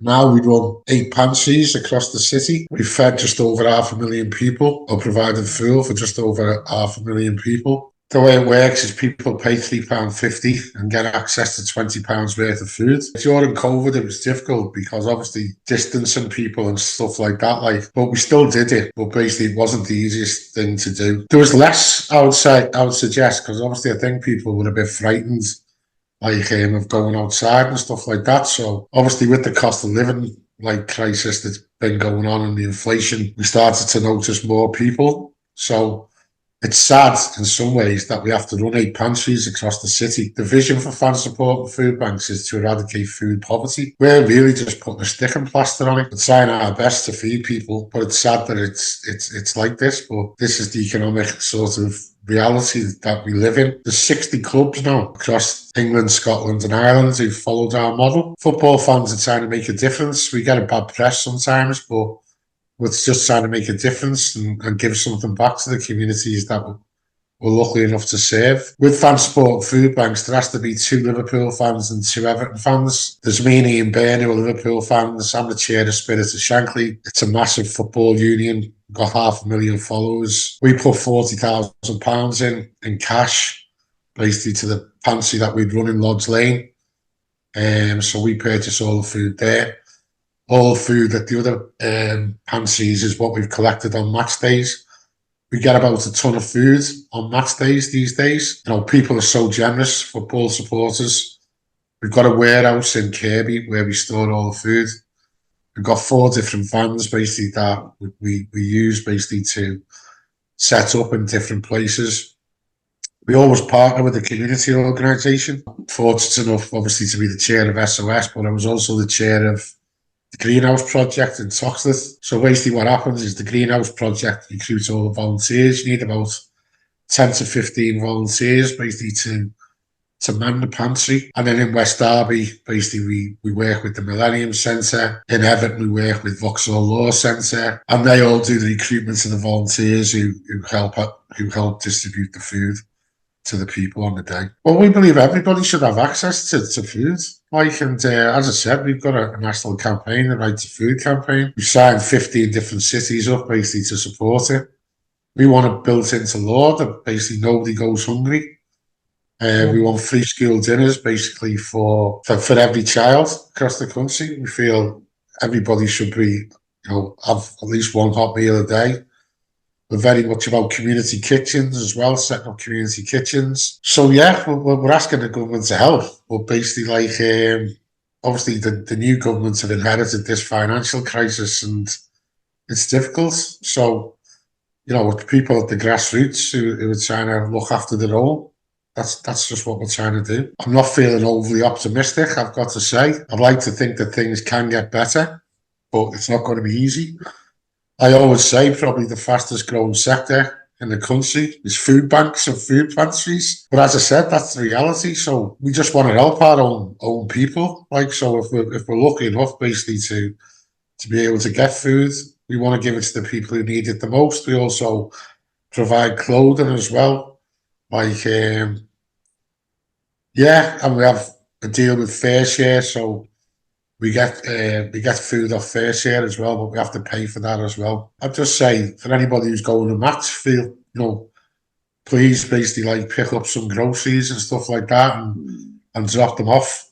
Now we run 8 pantries across the city. We fed just over 500,000 people, or provided food for just over 500,000 people. The way it works is people pay £3.50 and get access to £20 worth of food. During COVID, it was difficult because obviously distancing people and stuff like that, but we still did it. But basically, it wasn't the easiest thing to do. There was less, I would suggest, because obviously I think people were a bit frightened, of going outside and stuff like that. So obviously, with the cost of living crisis that's been going on and the inflation, we started to notice more people. So it's sad in some ways that we have to run 8 pantries across the city. The vision for Fan Support and Food Banks is to eradicate food poverty. We're really just putting a sticking plaster on it. We're trying our best to feed people, but it's sad that it's like this. But this is the economic sort of reality that we live in. There's 60 clubs now across England, Scotland and Ireland who've followed our model. Football fans are trying to make a difference. We get a bad press sometimes, but we're just trying to make a difference and give something back to the communities that we're lucky enough to serve. With Fan Support Food Banks, there has to be 2 Liverpool fans and 2 Everton fans. There's me and Ian Byrne who are Liverpool fans. I'm the chair of Spirit of Shankly. It's a massive football union. We've got 500,000 followers. We put £40,000 in cash, basically to the pantry that we'd run in Lodge Lane. So we purchase all the food there. All the food at the other pantries is what we've collected on match days. We get about a ton of food on match days these days. People are so generous, football supporters. We've got a warehouse in Kirby where we store all the food. We've got 4 different vans basically that we use basically to set up in different places. We always partner with a community organisation. Fortunate enough, obviously, to be the chair of SOS, but I was also the chair of the Greenhouse Project in Toxteth. So basically what happens is the Greenhouse Project recruits all the volunteers. You need about 10 to 15 volunteers basically to man the pantry. And then in West Derby, basically we work with the Millennium Centre. In Everton, we work with Vauxhall Law Centre. And they all do the recruitment of the volunteers who help distribute the food to the people on the day. Well, we believe everybody should have access to food. As I said, we've got a national campaign, the Right to Food campaign. We've signed 15 different cities up basically to support it. We want it built into law that basically nobody goes hungry. We want free school dinners basically for every child across the country. We feel everybody should have at least one hot meal a day. We're very much about community kitchens as well, setting up community kitchens. So yeah, we're asking the government to help. But basically, obviously the new governments have inherited this financial crisis and it's difficult. So, with people at the grassroots who are trying to look after their own, that's just what we're trying to do. I'm not feeling overly optimistic, I've got to say. I'd like to think that things can get better, but it's not going to be easy. I always say probably the fastest growing sector in the country is food banks and food pantries. But as I said, that's the reality. So we just want to help our own people. So if we're lucky enough basically to be able to get food, we want to give it to the people who need it the most. We also provide clothing as well. And we have a deal with FareShare, so we get food off FareShare as well, but we have to pay for that as well. I'd just say for anybody who's going to match, please basically pick up some groceries and stuff like that and drop them off